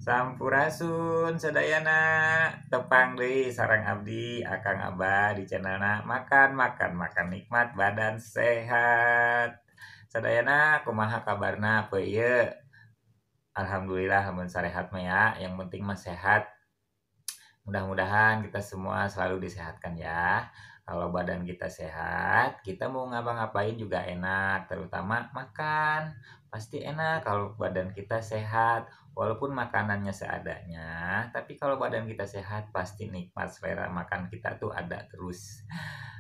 Sampurasun sadayana tepang deui sareng abdi Akang Abah di channelna makan nikmat badan sehat. Sadayana kumaha kabarna peu ieu? Alhamdulillah mun sarehat mah ya, yang penting mah sehat. Mudah-mudahan kita semua selalu disehatkan ya. Kalau badan kita sehat, kita mau ngapa-ngapain juga enak, terutama makan. Pasti enak kalau badan kita sehat, walaupun makanannya seadanya, tapi kalau badan kita sehat pasti nikmat, selera makan kita tuh ada terus.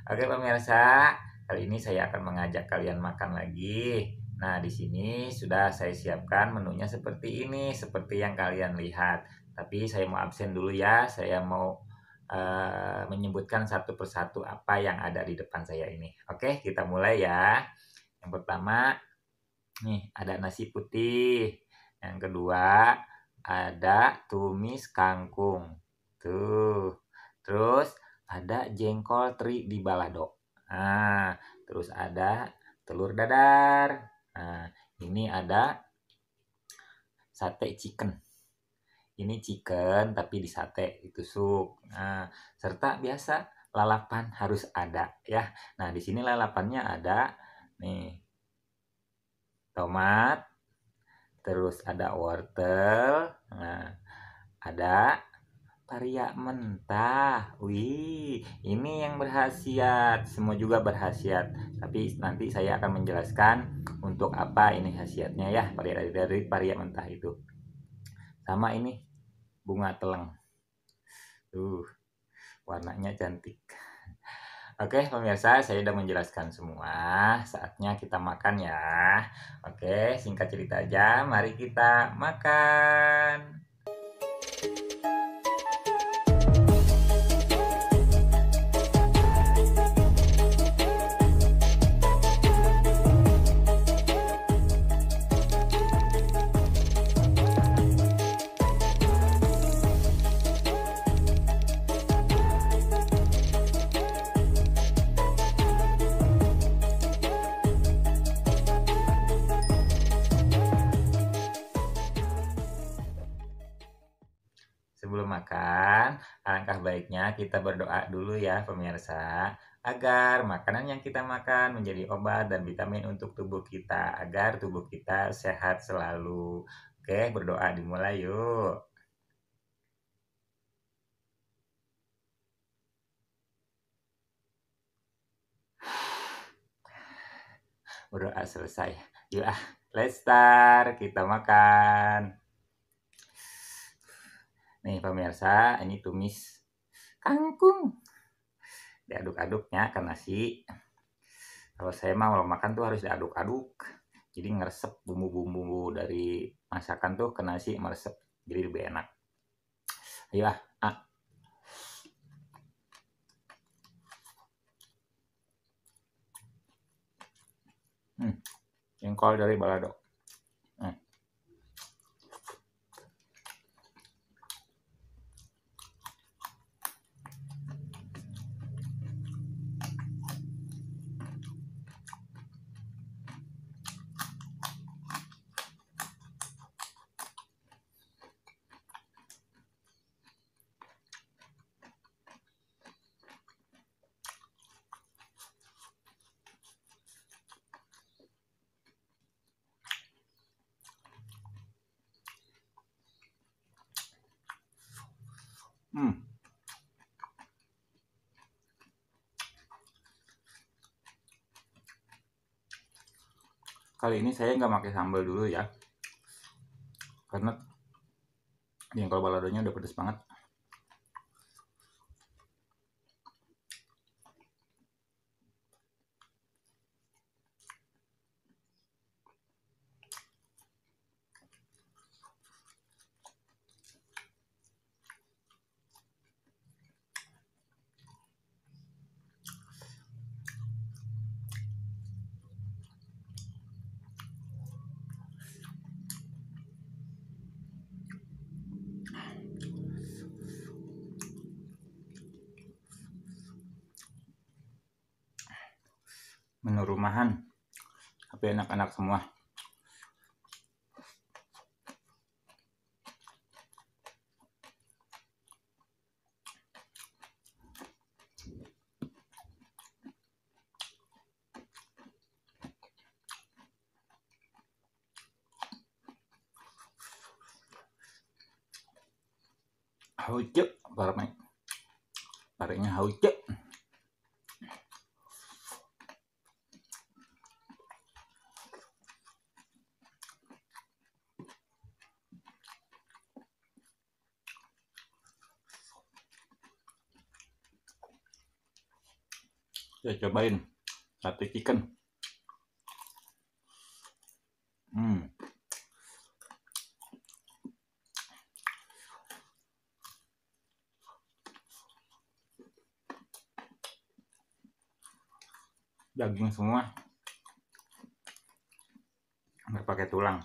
Oke pemirsa, kali ini saya akan mengajak kalian makan lagi. Nah, di sini sudah saya siapkan menunya seperti ini, seperti yang kalian lihat. Tapi saya mau absen dulu ya, saya mau menyebutkan satu persatu apa yang ada di depan saya ini. Oke, kita mulai ya. Yang pertama, nih ada nasi putih. Yang kedua, ada tumis kangkung. Tuh. Terus ada jengkol teri di balado. Nah, terus ada telur dadar. Nah, ini ada sate chicken. Ini chicken tapi di sate ditusuk. Nah, serta biasa lalapan harus ada ya. Nah, di sini lalapannya ada nih tomat, terus ada wortel, nah, ada paria mentah. Wih, ini yang berkhasiat. Semua juga berkhasiat. Tapi nanti saya akan menjelaskan untuk apa ini khasiatnya ya, dari paria mentah itu. Sama ini bunga teleng. Warnanya cantik. Oke pemirsa, saya sudah menjelaskan semua. Saatnya kita makan ya. Oke, singkat cerita aja, mari kita makan. Sebelum makan, alangkah baiknya kita berdoa dulu ya pemirsa, agar makanan yang kita makan menjadi obat dan vitamin untuk tubuh kita, agar tubuh kita sehat selalu. Oke, berdoa dimulai yuk. Berdoa selesai. Yuk let's start, kita makan. Nih pemirsa, ini tumis kangkung. Diaduk-aduknya ke nasi. Kalau saya mah kalau makan tuh harus diaduk-aduk. Jadi ngeresep bumbu-bumbu dari masakan tuh ke nasi meresep. Jadi lebih enak. Ayo jengkol dari balado. Kali ini saya nggak pakai sambal dulu ya, karena jengkol baladonya udah pedes banget. Menu rumahan, tapi enak-enak semua. Hauce parmek. Pareknya hauce. Saya cobain sate chicken. Daging semua, nggak pakai tulang.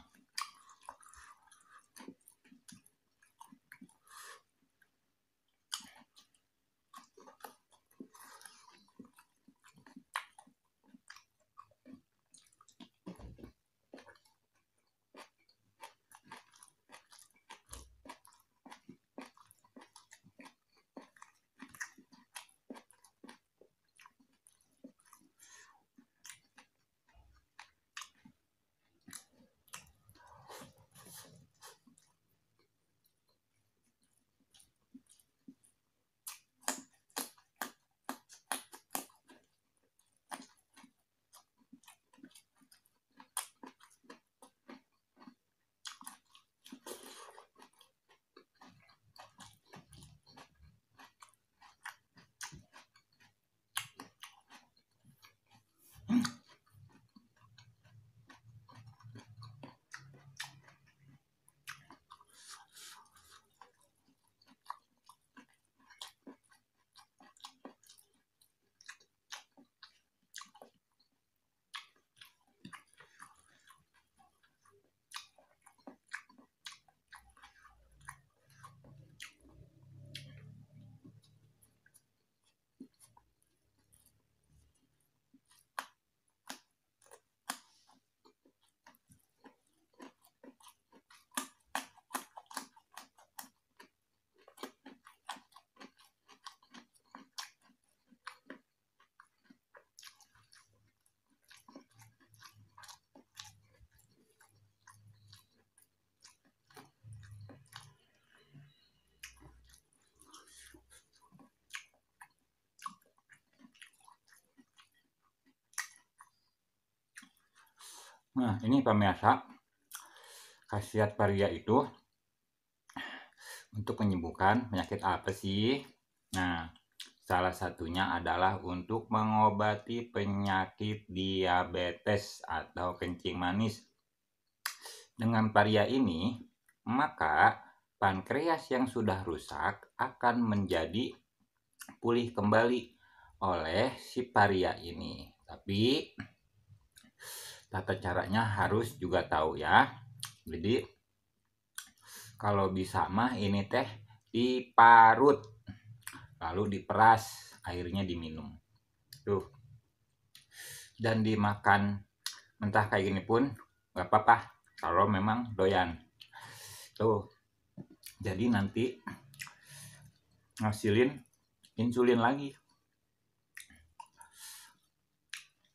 Nah, ini pemirsa, khasiat paria itu untuk menyembuhkan penyakit apa sih? Nah, salah satunya adalah untuk mengobati penyakit diabetes atau kencing manis. Dengan paria ini, maka pankreas yang sudah rusak akan menjadi pulih kembali oleh si paria ini. Tapi tata caranya harus juga tahu ya. Jadi kalau bisa mah ini teh diparut lalu diperas, airnya diminum tuh, dan dimakan mentah kayak gini pun nggak apa-apa kalau memang doyan tuh. Jadi nanti ngasilin insulin lagi,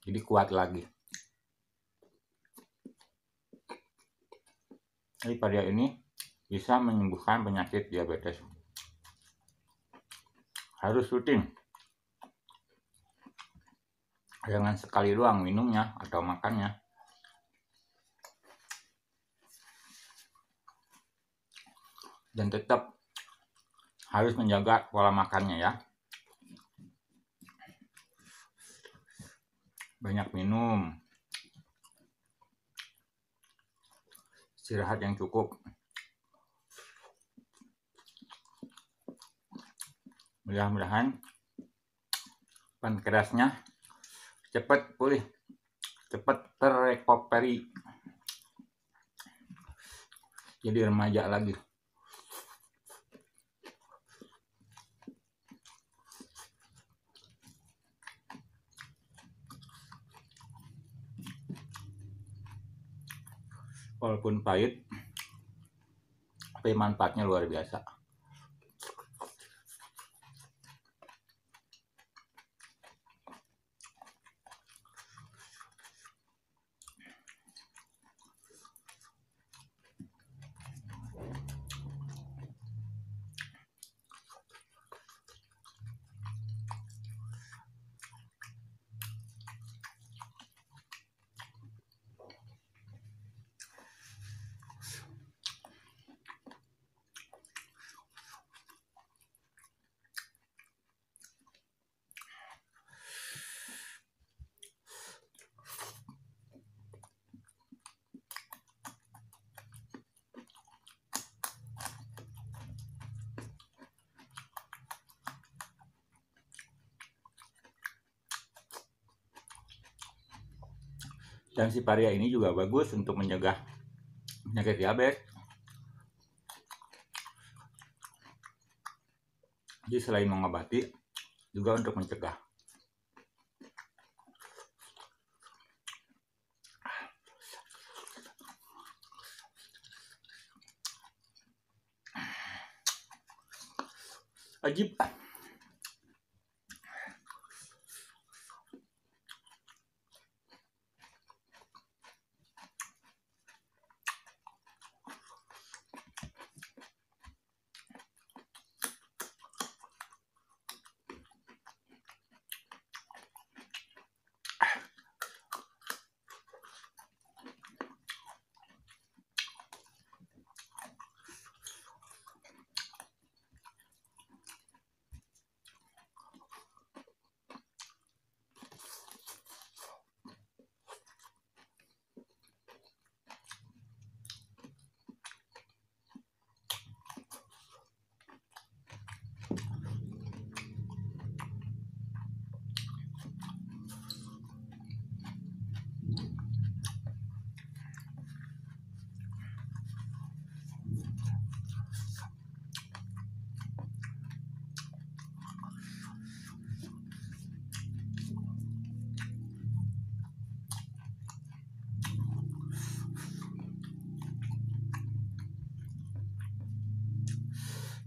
jadi kuat lagi. Jadi pada ini bisa menyembuhkan penyakit diabetes. Harus rutin, jangan sekali doang minumnya atau makannya. Dan tetap harus menjaga pola makannya ya. Banyak minum, istirahat yang cukup. Mudah-mudahan pankreasnya cepat pulih, cepat terrecovery, jadi remaja lagi. Walaupun pahit, tapi manfaatnya luar biasa. Dan si paria ini juga bagus untuk mencegah penyakit diabetes. Jadi selain mengobati, juga untuk mencegah. Ajib.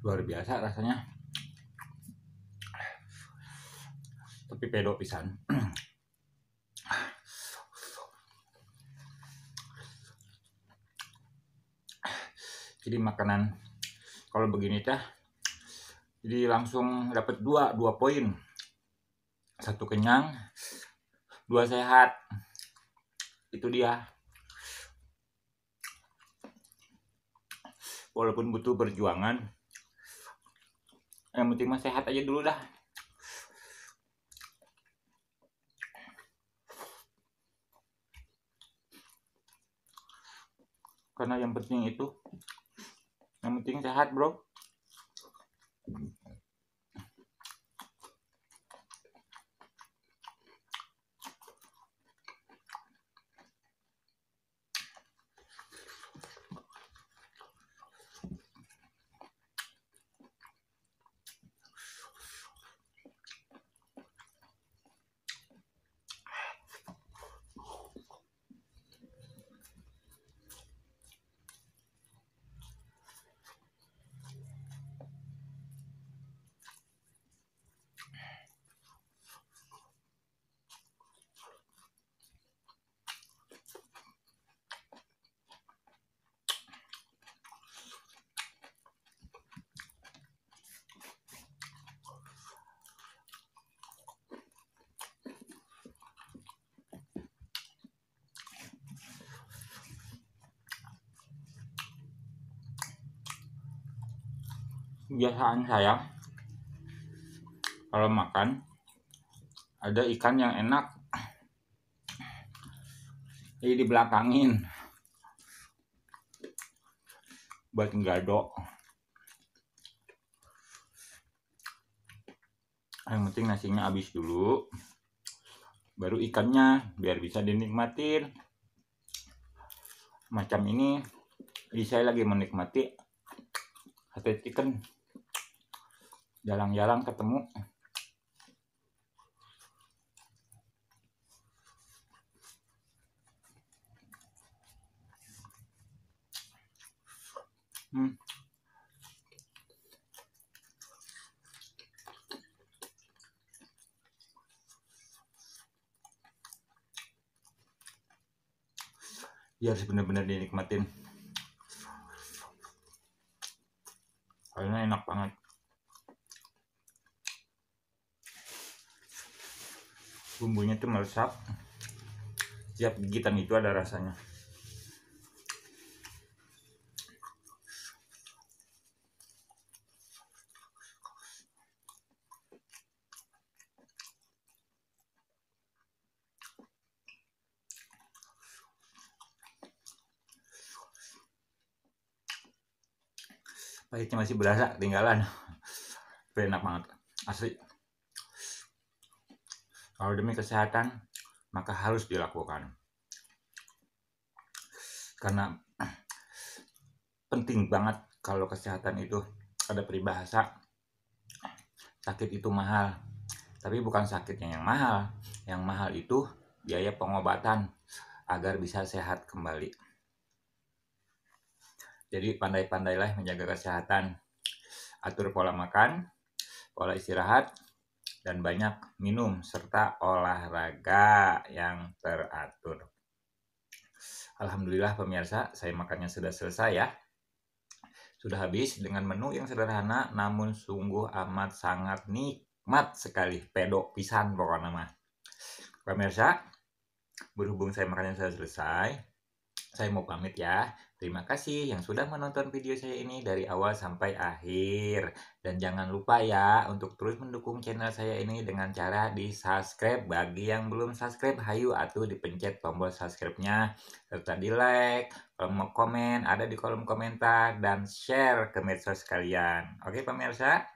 Luar biasa rasanya, tapi pedo pisan. Jadi makanan kalau begini teh, jadi langsung dapat dua poin. Satu kenyang, dua sehat. Itu dia. Walaupun butuh perjuangan, yang penting mah sehat aja dulu dah. Karena yang penting sehat, bro. Kebiasaan saya kalau makan ada ikan yang enak, jadi dibelakangin buat nggadok. Yang penting nasinya habis dulu, baru ikannya biar bisa dinikmatin. Macam ini, jadi saya lagi menikmati sate chicken. Jarang-jarang ketemu. Ya harus benar-benar dinikmatin, karena enak banget. Bumbunya tuh meresap, setiap gigitan itu ada rasanya. Pahitnya masih berasa ketinggalan. Tapi enak banget, asli. Kalau demi kesehatan, maka harus dilakukan. karena penting banget. Kalau kesehatan itu ada peribahasa, sakit itu mahal, tapi bukan sakitnya yang mahal. Yang mahal itu biaya pengobatan agar bisa sehat kembali. Jadi pandai-pandailah menjaga kesehatan, atur pola makan, pola istirahat, dan banyak minum serta olahraga yang teratur. Alhamdulillah pemirsa, saya makannya sudah selesai ya. Sudah habis dengan menu yang sederhana namun sungguh amat sangat nikmat sekali. Pedo pisan pokoknya mah. Pemirsa, berhubung saya makannya sudah selesai, saya mau pamit ya. Terima kasih yang sudah menonton video saya ini dari awal sampai akhir. Dan jangan lupa ya untuk terus mendukung channel saya ini dengan cara di-subscribe. Bagi yang belum subscribe, hayu atuh dipencet tombol subscribe-nya. Serta di-like, komen, ada di kolom komentar, dan share ke medsos kalian. Oke pemirsa?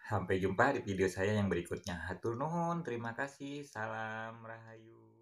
Sampai jumpa di video saya yang berikutnya. Hatur nuhun, terima kasih, salam rahayu.